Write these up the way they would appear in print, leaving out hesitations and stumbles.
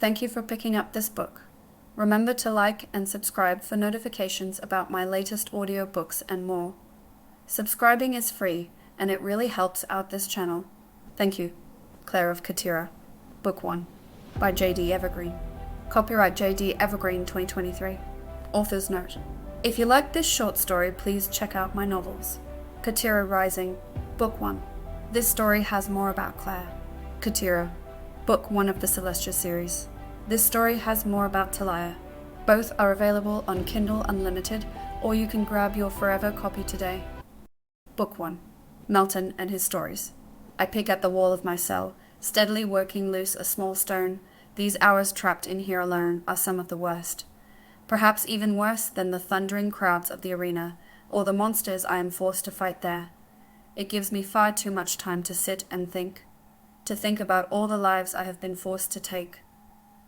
Thank you for picking up this book. Remember to like and subscribe for notifications about my latest audiobooks and more. Subscribing is free, and it really helps out this channel. Thank you. Claire of Katera, Book 1, by J.D. Evergreen. Copyright J.D. Evergreen 2023. Author's note. If you like this short story, please check out my novels. Katera Rising, Book 1. This story has more about Claire. Katera, Book 1 of the Celestia series. This story has more about Talia. Both are available on Kindle Unlimited, or you can grab your forever copy today. Book 1. Melton and his stories. I pick at the wall of my cell, steadily working loose a small stone. These hours trapped in here alone are some of the worst. Perhaps even worse than the thundering crowds of the arena, or the monsters I am forced to fight there. It gives me far too much time to sit and think. To think about all the lives I have been forced to take.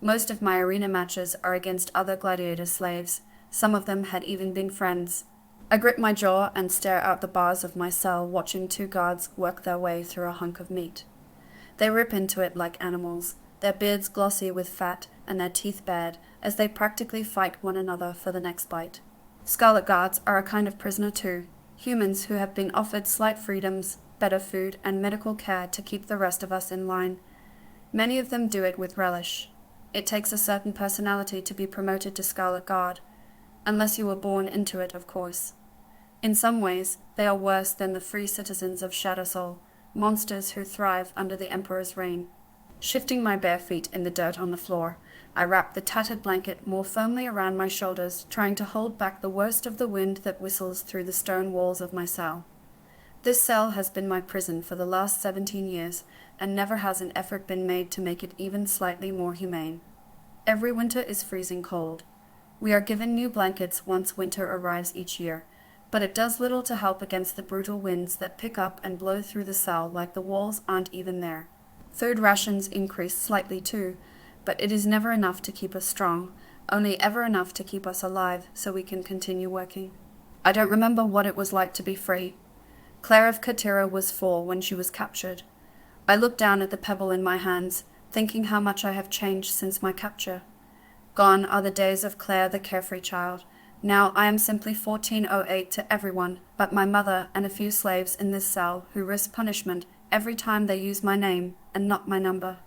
Most of my arena matches are against other gladiator slaves. Some of them had even been friends. I grip my jaw and stare out the bars of my cell, watching two guards work their way through a hunk of meat. They rip into it like animals, their beards glossy with fat and their teeth bared, as they practically fight one another for the next bite. Scarlet guards are a kind of prisoner too, humans who have been offered slight freedoms, better food, and medical care to keep the rest of us in line. Many of them do it with relish. It takes a certain personality to be promoted to Scarlet Guard, unless you were born into it, of course. In some ways, they are worse than the free citizens of Shadowsoul, monsters who thrive under the Emperor's reign. Shifting my bare feet in the dirt on the floor, I wrap the tattered blanket more firmly around my shoulders, trying to hold back the worst of the wind that whistles through the stone walls of my cell. This cell has been my prison for the last 17 years, and never has an effort been made to make it even slightly more humane. Every winter is freezing cold. We are given new blankets once winter arrives each year, but it does little to help against the brutal winds that pick up and blow through the cell like the walls aren't even there. Food rations increase slightly too, but it is never enough to keep us strong, only ever enough to keep us alive so we can continue working. I don't remember what it was like to be free. Claire of Katera was 4 when she was captured. I looked down at the pebble in my hands, thinking how much I have changed since my capture. Gone are the days of Claire the carefree child. Now I am simply 1408 to everyone but my mother and a few slaves in this cell who risk punishment every time they use my name and not my number.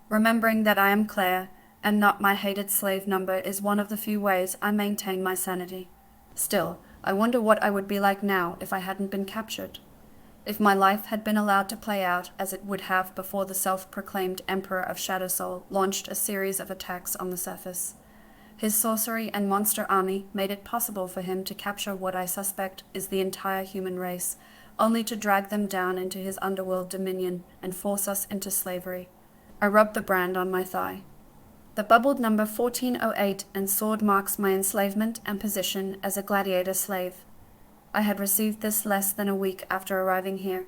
Remembering that I am Claire and not my hated slave number is one of the few ways I maintain my sanity. Still, I wonder what I would be like now if I hadn't been captured. If my life had been allowed to play out as it would have before the self-proclaimed Emperor of Shadowsoul launched a series of attacks on the surface. His sorcery and monster army made it possible for him to capture what I suspect is the entire human race, only to drag them down into his underworld dominion and force us into slavery. I rubbed the brand on my thigh. The bubbled number 1408 and sword marks my enslavement and position as a gladiator slave. I had received this less than a week after arriving here.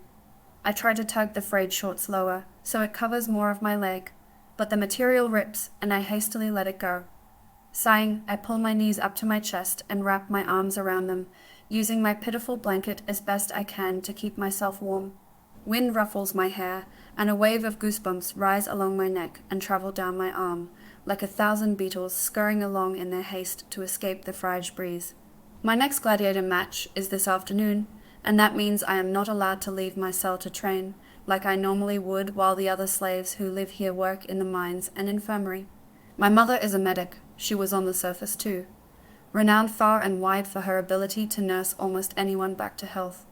I try to tug the frayed shorts lower, so it covers more of my leg, but the material rips and I hastily let it go. Sighing, I pull my knees up to my chest and wrap my arms around them, using my pitiful blanket as best I can to keep myself warm. Wind ruffles my hair, and a wave of goosebumps rise along my neck and travel down my arm, like 1,000 beetles scurrying along in their haste to escape the frigid breeze. My next gladiator match is this afternoon, and that means I am not allowed to leave my cell to train, like I normally would while the other slaves who live here work in the mines and infirmary. My mother is a medic. She was on the surface too, renowned far and wide for her ability to nurse almost anyone back to health.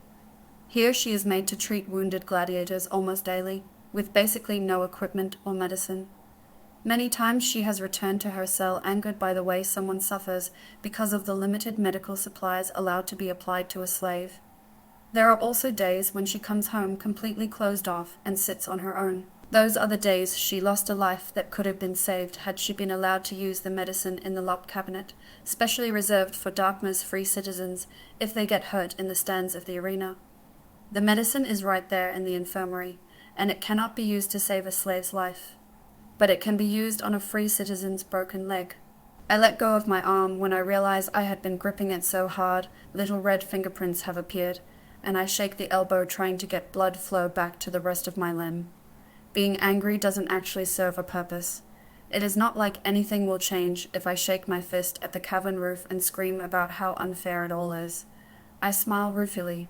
Here she is made to treat wounded gladiators almost daily, with basically no equipment or medicine. Many times she has returned to her cell angered by the way someone suffers because of the limited medical supplies allowed to be applied to a slave. There are also days when she comes home completely closed off and sits on her own. Those are the days she lost a life that could have been saved had she been allowed to use the medicine in the locked cabinet, specially reserved for Darkmor's free citizens if they get hurt in the stands of the arena. The medicine is right there in the infirmary, and it cannot be used to save a slave's life. But it can be used on a free citizen's broken leg. I let go of my arm when I realize I had been gripping it so hard, little red fingerprints have appeared, and I shake the elbow trying to get blood flow back to the rest of my limb. Being angry doesn't actually serve a purpose. It is not like anything will change if I shake my fist at the cavern roof and scream about how unfair it all is. I smile ruefully.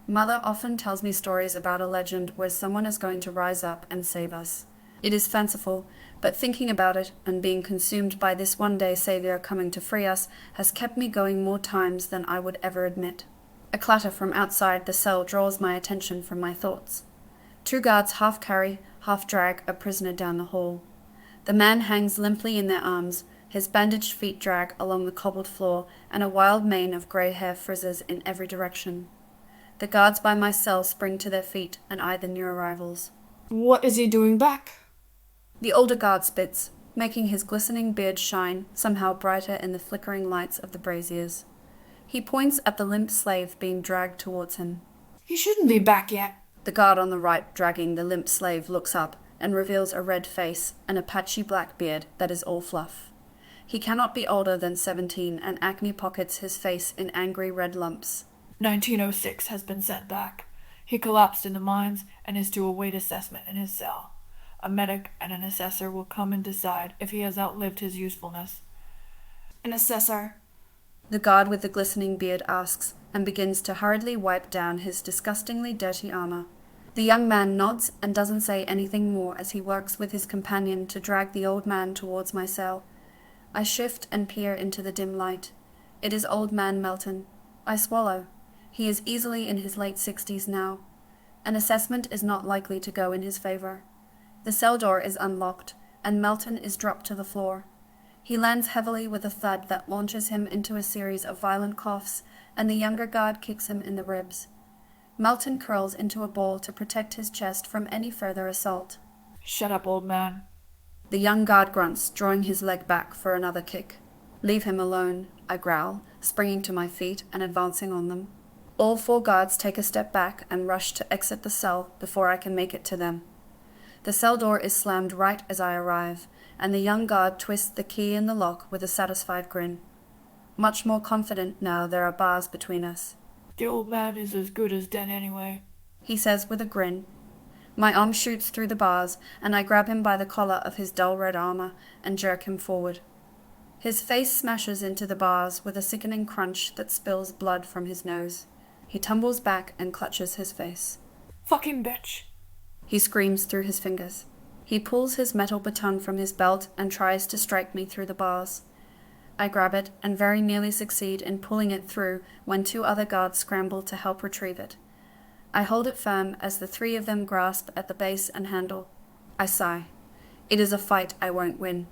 Mother often tells me stories about a legend where someone is going to rise up and save us. It is fanciful, but thinking about it and being consumed by this one-day savior coming to free us has kept me going more times than I would ever admit. A clatter from outside the cell draws my attention from my thoughts. 2 guards half carry, half drag a prisoner down the hall. The man hangs limply in their arms, his bandaged feet drag along the cobbled floor, and a wild mane of grey hair frizzes in every direction. The guards by my cell spring to their feet and eye the new arrivals. What is he doing back? The older guard spits, making his glistening beard shine somehow brighter in the flickering lights of the braziers. He points at the limp slave being dragged towards him. He shouldn't be back yet. The guard on the right dragging the limp slave looks up and reveals a red face and a patchy black beard that is all fluff. He cannot be older than 17, and acne pockets his face in angry red lumps. 1906 has been sent back. He collapsed in the mines and is to await assessment in his cell. A medic and an assessor will come and decide if he has outlived his usefulness. An assessor? The guard with the glistening beard asks, and begins to hurriedly wipe down his disgustingly dirty armor. The young man nods and doesn't say anything more as he works with his companion to drag the old man towards my cell. I shift and peer into the dim light. It is old man Melton. I swallow. He is easily in his late 60s now. An assessment is not likely to go in his favor. The cell door is unlocked, and Melton is dropped to the floor. He lands heavily with a thud that launches him into a series of violent coughs, and the younger guard kicks him in the ribs. Melton curls into a ball to protect his chest from any further assault. Shut up, old man. The young guard grunts, drawing his leg back for another kick. Leave him alone, I growl, springing to my feet and advancing on them. All 4 guards take a step back and rush to exit the cell before I can make it to them. The cell door is slammed right as I arrive, and the young guard twists the key in the lock with a satisfied grin. Much more confident now there are bars between us. The old man is as good as dead anyway, he says with a grin. My arm shoots through the bars, and I grab him by the collar of his dull red armor and jerk him forward. His face smashes into the bars with a sickening crunch that spills blood from his nose. He tumbles back and clutches his face. Fucking bitch! He screams through his fingers. He pulls his metal baton from his belt and tries to strike me through the bars. I grab it and very nearly succeed in pulling it through when 2 other guards scramble to help retrieve it. I hold it firm as the 3 of them grasp at the base and handle. I sigh. It is a fight I won't win.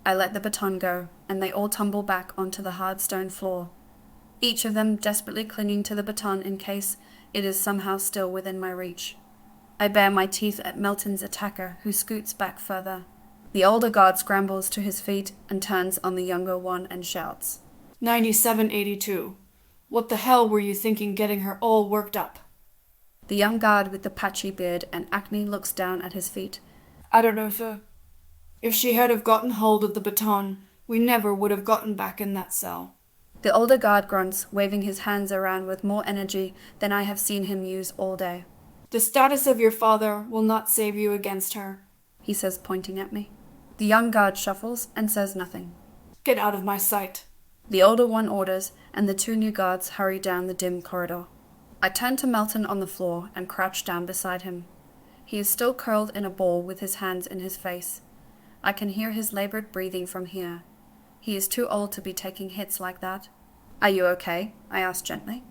I let the baton go, and they all tumble back onto the hard stone floor, each of them desperately clinging to the baton in case it is somehow still within my reach. I bare my teeth at Melton's attacker, who scoots back further. The older guard scrambles to his feet and turns on the younger one and shouts, 9782. What the hell were you thinking getting her all worked up? The young guard with the patchy beard and acne looks down at his feet. I don't know, sir. If she had have gotten hold of the baton, we never would have gotten back in that cell. The older guard grunts, waving his hands around with more energy than I have seen him use all day. The status of your father will not save you against her, he says, pointing at me. The young guard shuffles and says nothing. Get out of my sight. The older one orders, and the 2 new guards hurry down the dim corridor. I turn to Melton on the floor and crouch down beside him. He is still curled in a ball with his hands in his face. I can hear his labored breathing from here. He is too old to be taking hits like that. Are you okay? I ask gently.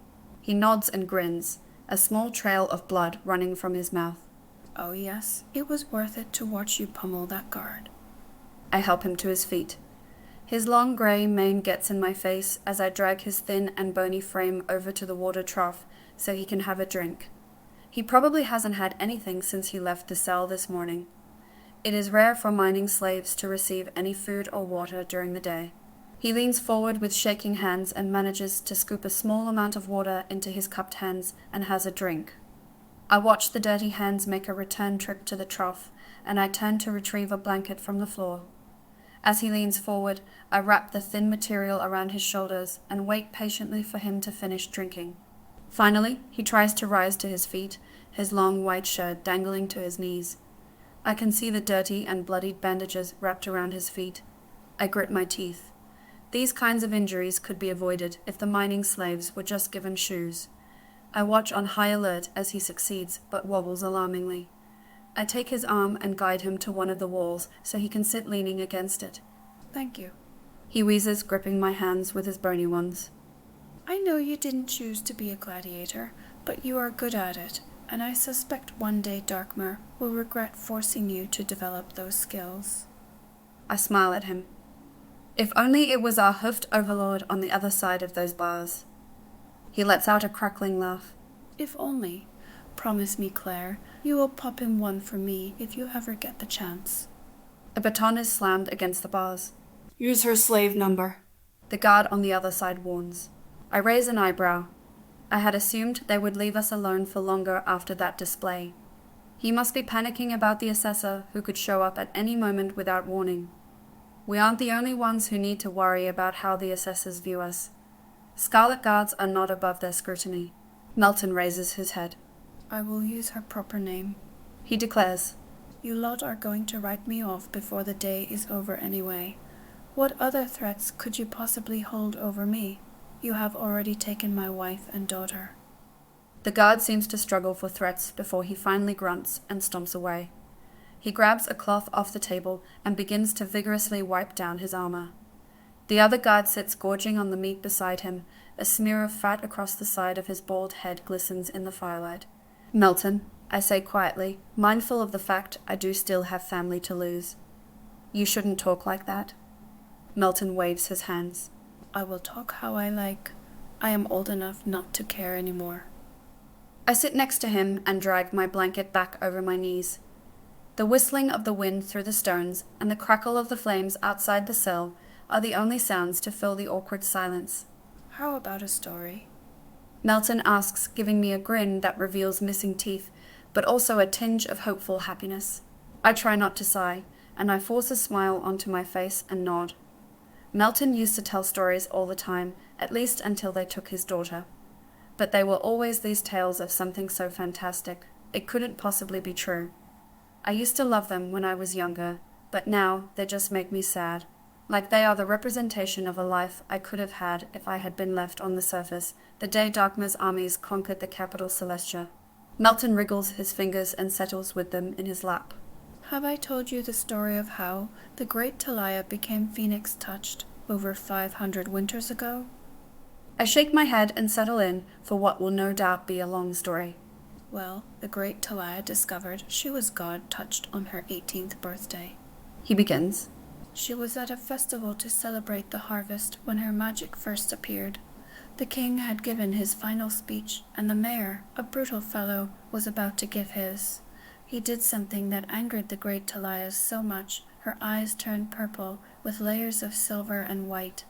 He nods and grins, a small trail of blood running from his mouth. Oh yes, it was worth it to watch you pummel that guard. I help him to his feet. His long grey mane gets in my face as I drag his thin and bony frame over to the water trough so he can have a drink. He probably hasn't had anything since he left the cell this morning. It is rare for mining slaves to receive any food or water during the day. He leans forward with shaking hands and manages to scoop a small amount of water into his cupped hands and has a drink. I watch the dirty hands make a return trip to the trough, and I turn to retrieve a blanket from the floor. As he leans forward, I wrap the thin material around his shoulders and wait patiently for him to finish drinking. Finally, he tries to rise to his feet, his long white shirt dangling to his knees. I can see the dirty and bloodied bandages wrapped around his feet. I grit my teeth. These kinds of injuries could be avoided if the mining slaves were just given shoes. I watch on high alert as he succeeds, but wobbles alarmingly. I take his arm and guide him to one of the walls so he can sit leaning against it. Thank you. He wheezes, gripping my hands with his bony ones. I know you didn't choose to be a gladiator, but you are good at it, and I suspect one day Darkmor will regret forcing you to develop those skills. I smile at him. If only it was our hoofed overlord on the other side of those bars. He lets out a crackling laugh. If only. Promise me, Claire, you will pop him one for me if you ever get the chance. A baton is slammed against the bars. Use her slave number. The guard on the other side warns. I raise an eyebrow. I had assumed they would leave us alone for longer after that display. He must be panicking about the assessor who could show up at any moment without warning. We aren't the only ones who need to worry about how the assessors view us. Scarlet guards are not above their scrutiny. Melton raises his head. I will use her proper name. He declares. You lot are going to write me off before the day is over anyway. What other threats could you possibly hold over me? You have already taken my wife and daughter. The guard seems to struggle for threats before he finally grunts and stomps away. He grabs a cloth off the table and begins to vigorously wipe down his armor. The other guard sits gorging on the meat beside him. A smear of fat across the side of his bald head glistens in the firelight. Melton, I say quietly, mindful of the fact I do still have family to lose. You shouldn't talk like that. Melton waves his hands. I will talk how I like. I am old enough not to care anymore. I sit next to him and drag my blanket back over my knees. The whistling of the wind through the stones and the crackle of the flames outside the cell are the only sounds to fill the awkward silence. How about a story? Melton asks, giving me a grin that reveals missing teeth, but also a tinge of hopeful happiness. I try not to sigh, and I force a smile onto my face and nod. Melton used to tell stories all the time, at least until they took his daughter. But they were always these tales of something so fantastic. It couldn't possibly be true. I used to love them when I was younger, but now they just make me sad. Like they are the representation of a life I could have had if I had been left on the surface the day Darkmor's armies conquered the capital Celestia. Melton wriggles his fingers and settles with them in his lap. Have I told you the story of how the great Talia became phoenix-touched over 500 winters ago? I shake my head and settle in for what will no doubt be a long story. Well, the great Talia discovered she was God-touched on her 18th birthday. He begins. She was at a festival to celebrate the harvest when her magic first appeared. The king had given his final speech, and the mayor, a brutal fellow, was about to give his. He did something that angered the great Talia so much, her eyes turned purple, with layers of silver and white.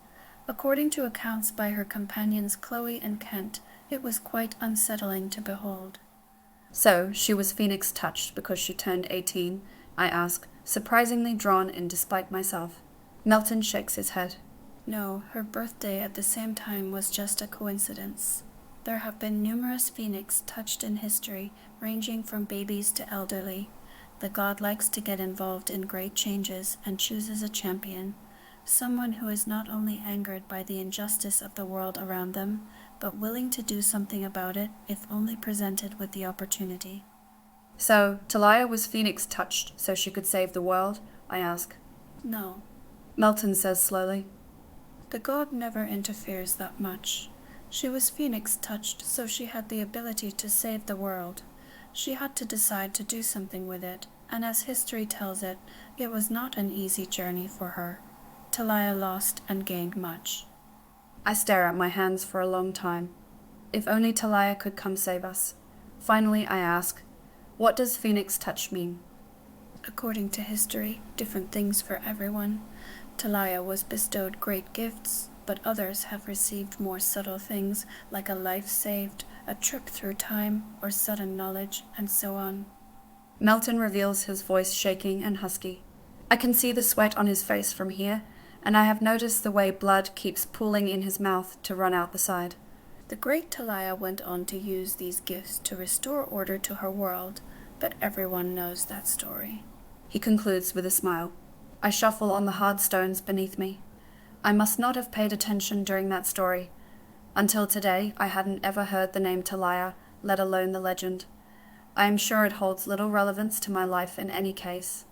According to accounts by her companions Chloe and Kent, it was quite unsettling to behold. So, she was phoenix-touched because she turned 18, I ask, surprisingly drawn in despite myself. Melton shakes his head. No, her birthday at the same time was just a coincidence. There have been numerous phoenix touched in history, ranging from babies to elderly. The god likes to get involved in great changes and chooses a champion, someone who is not only angered by the injustice of the world around them, but willing to do something about it if only presented with the opportunity. So, Talia was phoenix-touched so she could save the world? I ask. No. Melton says slowly. The god never interferes that much. She was phoenix-touched so she had the ability to save the world. She had to decide to do something with it, and as history tells it, it was not an easy journey for her. Talia lost and gained much. I stare at my hands for a long time. If only Talia could come save us. Finally, I ask, what does phoenix touch mean? According to history, different things for everyone. Talia was bestowed great gifts, but others have received more subtle things like a life saved, a trip through time, or sudden knowledge, and so on. Melton reveals his voice shaking and husky. I can see the sweat on his face from here, and I have noticed the way blood keeps pooling in his mouth to run out the side. The great Talia went on to use these gifts to restore order to her world, but everyone knows that story. He concludes with a smile. I shuffle on the hard stones beneath me. I must not have paid attention during that story. Until today, I hadn't ever heard the name Talia, let alone the legend. I am sure it holds little relevance to my life in any case.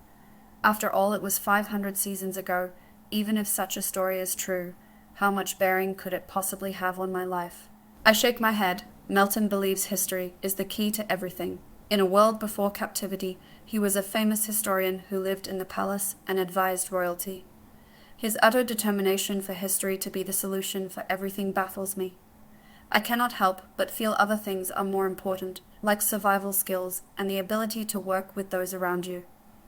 After all, it was 500 seasons ago. Even if such a story is true, how much bearing could it possibly have on my life? I shake my head. Melton believes history is the key to everything. In a world before captivity, he was a famous historian who lived in the palace and advised royalty. His utter determination for history to be the solution for everything baffles me. I cannot help but feel other things are more important, like survival skills and the ability to work with those around you.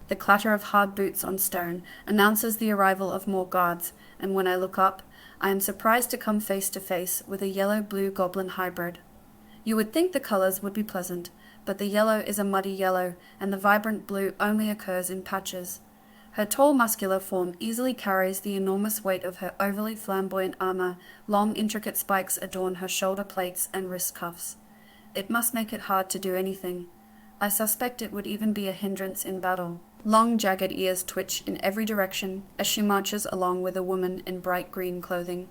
The clatter of hard boots on stone announces the arrival of more guards, and when I look up, I am surprised to come face to face with a yellow-blue goblin hybrid. You would think the colors would be pleasant, but the yellow is a muddy yellow, and the vibrant blue only occurs in patches. Her tall, muscular form easily carries the enormous weight of her overly flamboyant armor. Long, intricate spikes adorn her shoulder plates and wrist cuffs. It must make it hard to do anything. I suspect it would even be a hindrance in battle. Long, jagged ears twitch in every direction as she marches along with a woman in bright green clothing.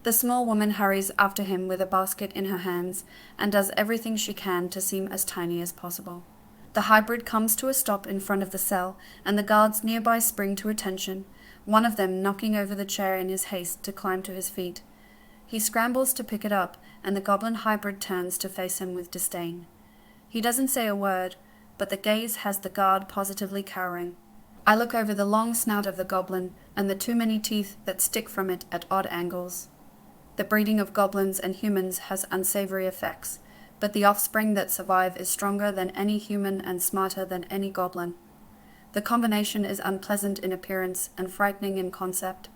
The small woman hurries after him with a basket in her hands and does everything she can to seem as tiny as possible. The hybrid comes to a stop in front of the cell, and the guards nearby spring to attention, one of them knocking over the chair in his haste to climb to his feet. He scrambles to pick it up, and the goblin hybrid turns to face him with disdain. He doesn't say a word, but the gaze has the guard positively cowering. I look over the long snout of the goblin and the too many teeth that stick from it at odd angles. The breeding of goblins and humans has unsavory effects, but the offspring that survive is stronger than any human and smarter than any goblin. The combination is unpleasant in appearance and frightening in concept.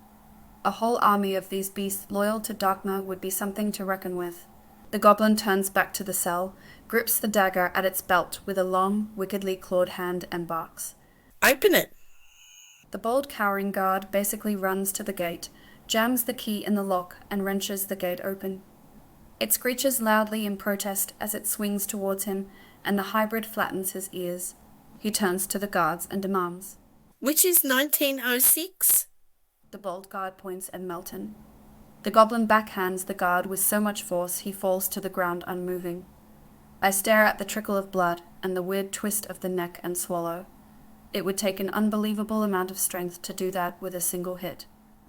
A whole army of these beasts loyal to Darkmor would be something to reckon with. The goblin turns back to the cell, grips the dagger at its belt with a long, wickedly clawed hand, and barks. Open it! The bold, cowering guard basically runs to the gate, jams the key in the lock, and wrenches the gate open. It screeches loudly in protest as it swings towards him, and the hybrid flattens his ears. He turns to the guards and demands. Which is 1906? The bold guard points at Melton. The goblin backhands the guard with so much force he falls to the ground unmoving. I stare at the trickle of blood and the weird twist of the neck and swallow. It would take an unbelievable amount of strength to do that with a single hit.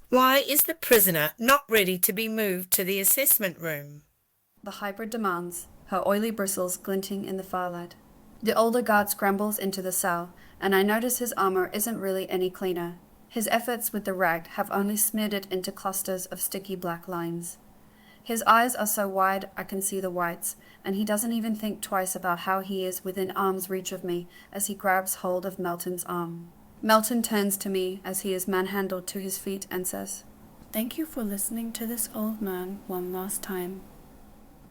Why is the prisoner not ready to be moved to the assessment room? The hybrid demands, her oily bristles glinting in the firelight. The older guard scrambles into the cell, and I notice his armor isn't really any cleaner. His efforts with the rag have only smeared it into clusters of sticky black lines. His eyes are so wide I can see the whites, and he doesn't even think twice about how he is within arm's reach of me as he grabs hold of Melton's arm. Melton turns to me as he is manhandled to his feet and says, "Thank you for listening to this old man one last time."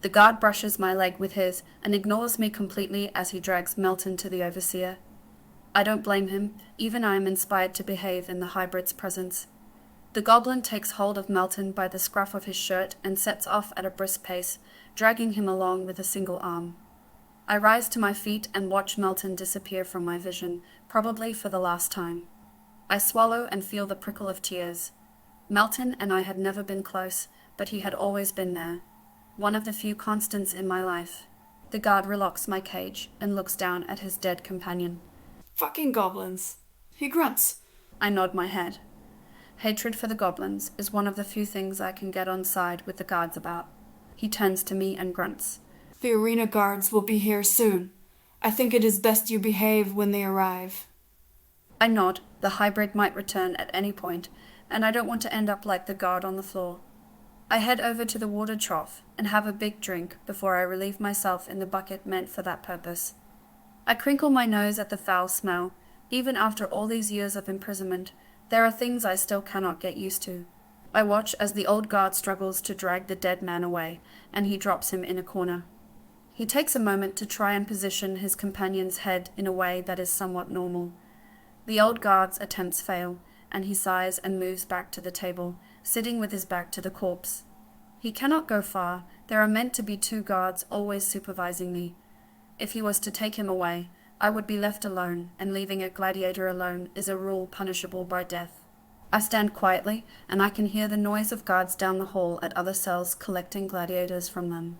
The guard brushes my leg with his and ignores me completely as he drags Melton to the overseer. I don't blame him, even I am inspired to behave in the hybrid's presence. The goblin takes hold of Melton by the scruff of his shirt and sets off at a brisk pace, dragging him along with a single arm. I rise to my feet and watch Melton disappear from my vision, probably for the last time. I swallow and feel the prickle of tears. Melton and I had never been close, but he had always been there. One of the few constants in my life. The guard relocks my cage and looks down at his dead companion. Fucking goblins. He grunts. I nod my head. Hatred for the goblins is one of the few things I can get on side with the guards about. He turns to me and grunts. The arena guards will be here soon. I think it is best you behave when they arrive. I nod. The hybrid might return at any point, and I don't want to end up like the guard on the floor. I head over to the water trough and have a big drink before I relieve myself in the bucket meant for that purpose. I crinkle my nose at the foul smell. Even after all these years of imprisonment, there are things I still cannot get used to. I watch as the old guard struggles to drag the dead man away, and he drops him in a corner. He takes a moment to try and position his companion's head in a way that is somewhat normal. The old guard's attempts fail, and he sighs and moves back to the table, sitting with his back to the corpse. He cannot go far. There are meant to be 2 guards always supervising me. If he was to take him away, I would be left alone, and leaving a gladiator alone is a rule punishable by death. I stand quietly, and I can hear the noise of guards down the hall at other cells collecting gladiators from them.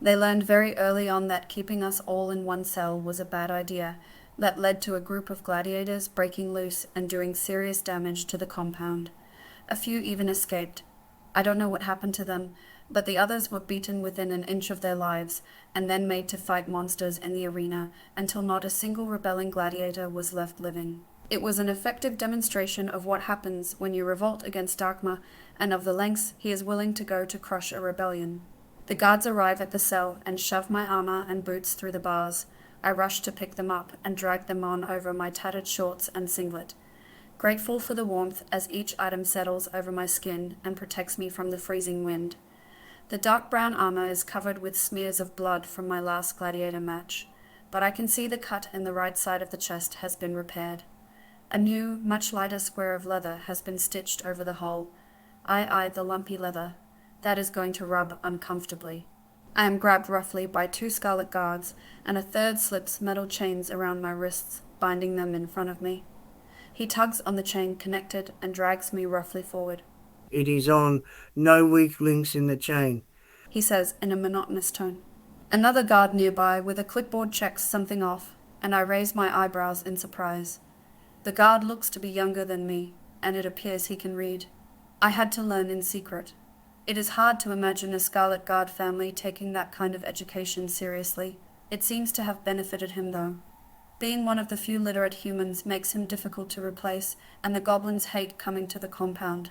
They learned very early on that keeping us all in one cell was a bad idea. That led to a group of gladiators breaking loose and doing serious damage to the compound. A few even escaped. I don't know what happened to them, but the others were beaten within an inch of their lives, and then made to fight monsters in the arena until not a single rebelling gladiator was left living. It was an effective demonstration of what happens when you revolt against Darkmor, and of the lengths he is willing to go to crush a rebellion. The guards arrive at the cell and shove my armor and boots through the bars. I rush to pick them up and drag them on over my tattered shorts and singlet, grateful for the warmth as each item settles over my skin and protects me from the freezing wind. The dark brown armor is covered with smears of blood from my last gladiator match, but I can see the cut in the right side of the chest has been repaired. A new, much lighter square of leather has been stitched over the hole. I eye the lumpy leather. That is going to rub uncomfortably. I am grabbed roughly by 2 scarlet guards, and a third slips metal chains around my wrists, binding them in front of me. He tugs on the chain connected and drags me roughly forward. "It is on. No weak links in the chain," he says in a monotonous tone. Another guard nearby with a clipboard checks something off, and I raise my eyebrows in surprise. The guard looks to be younger than me, and it appears he can read. I had to learn in secret. It is hard to imagine a Scarlet Guard family taking that kind of education seriously. It seems to have benefited him, though. Being one of the few literate humans makes him difficult to replace, and the goblins hate coming to the compound.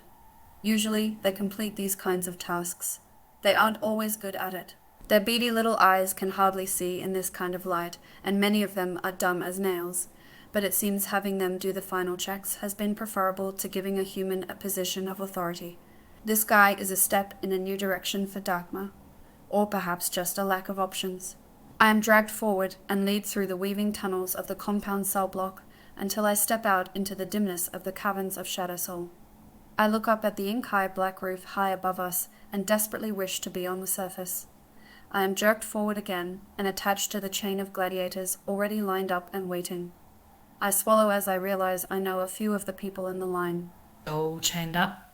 Usually, they complete these kinds of tasks. They aren't always good at it. Their beady little eyes can hardly see in this kind of light, and many of them are dumb as nails. But it seems having them do the final checks has been preferable to giving a human a position of authority. This guy is a step in a new direction for Darkmor, or perhaps just a lack of options. I am dragged forward and lead through the weaving tunnels of the compound cell block until I step out into the dimness of the caverns of Shadowsoul. I look up at the ink-high black roof high above us and desperately wish to be on the surface. I am jerked forward again and attached to the chain of gladiators already lined up and waiting. I swallow as I realize I know a few of the people in the line. "All chained up?"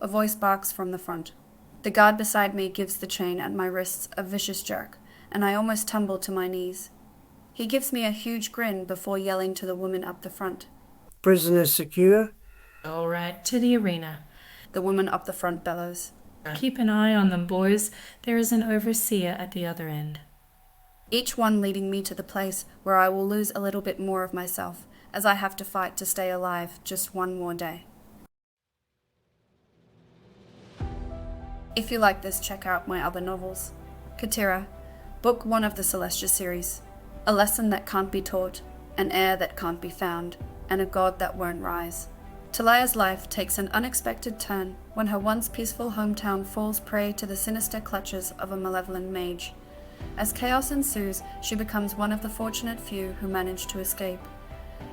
A voice barks from the front. The guard beside me gives the chain at my wrists a vicious jerk, and I almost tumble to my knees. He gives me a huge grin before yelling to the woman up the front. "Prisoners secure?" "All right, to the arena." The woman up the front bellows. "Keep an eye on them, boys. There is an overseer at the other end." Each one leading me to the place where I will lose a little bit more of myself, as I have to fight to stay alive just one more day. If you like this, check out my other novels. Katera, Book 1 of the Celestia series. A lesson that can't be taught, an heir that can't be found, and a god that won't rise. Talia's life takes an unexpected turn when her once peaceful hometown falls prey to the sinister clutches of a malevolent mage. As chaos ensues, she becomes one of the fortunate few who manage to escape.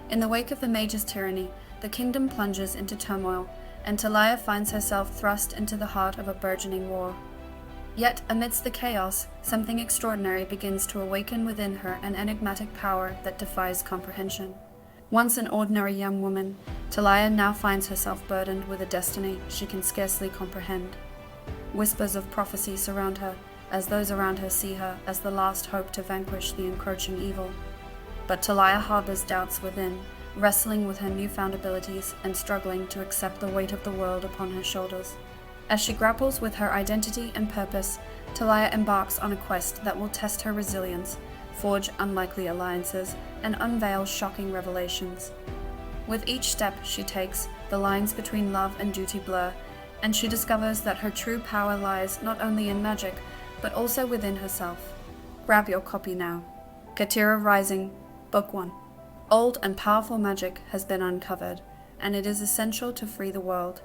In the wake of the mage's tyranny, the kingdom plunges into turmoil, and Talia finds herself thrust into the heart of a burgeoning war. Yet, amidst the chaos, something extraordinary begins to awaken within her, an enigmatic power that defies comprehension. Once an ordinary young woman, Talia now finds herself burdened with a destiny she can scarcely comprehend. Whispers of prophecy surround her, as those around her see her as the last hope to vanquish the encroaching evil. But Talia harbors doubts within, wrestling with her newfound abilities and struggling to accept the weight of the world upon her shoulders. As she grapples with her identity and purpose, Talia embarks on a quest that will test her resilience, forge unlikely alliances, and unveil shocking revelations. With each step she takes, the lines between love and duty blur, and she discovers that her true power lies not only in magic, but also within herself. Grab your copy now. Katera Rising, Book 1. Old and powerful magic has been uncovered, and it is essential to free the world.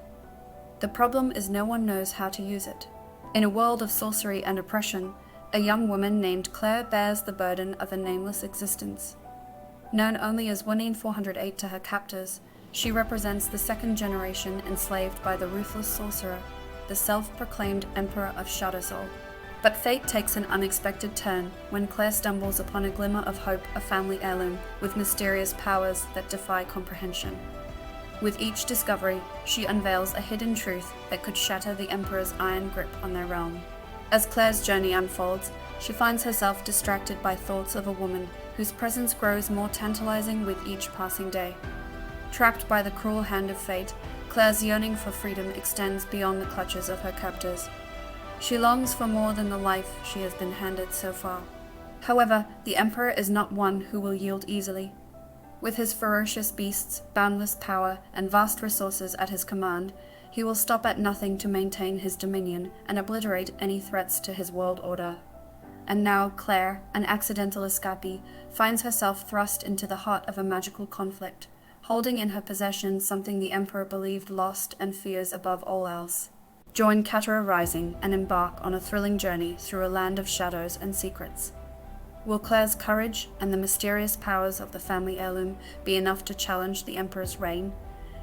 The problem is no one knows how to use it. In a world of sorcery and oppression, a young woman named Claire bears the burden of a nameless existence. Known only as 408 to her captors, she represents the second generation enslaved by the ruthless sorcerer, the self-proclaimed Emperor of Shadowsoul. But fate takes an unexpected turn when Claire stumbles upon a glimmer of hope, a family heirloom with mysterious powers that defy comprehension. With each discovery, she unveils a hidden truth that could shatter the Emperor's iron grip on their realm. As Claire's journey unfolds, she finds herself distracted by thoughts of a woman whose presence grows more tantalizing with each passing day. Trapped by the cruel hand of fate, Claire's yearning for freedom extends beyond the clutches of her captors. She longs for more than the life she has been handed so far. However, the Emperor is not one who will yield easily. With his ferocious beasts, boundless power, and vast resources at his command, he will stop at nothing to maintain his dominion and obliterate any threats to his world order. And now Claire, an accidental escapee, finds herself thrust into the heart of a magical conflict, holding in her possession something the Emperor believed lost and fears above all else. Join Katera Rising and embark on a thrilling journey through a land of shadows and secrets. Will Claire's courage and the mysterious powers of the family heirloom be enough to challenge the Emperor's reign?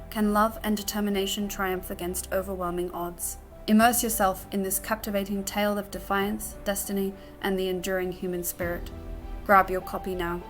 Can love and determination triumph against overwhelming odds? Immerse yourself in this captivating tale of defiance, destiny, and the enduring human spirit. Grab your copy now.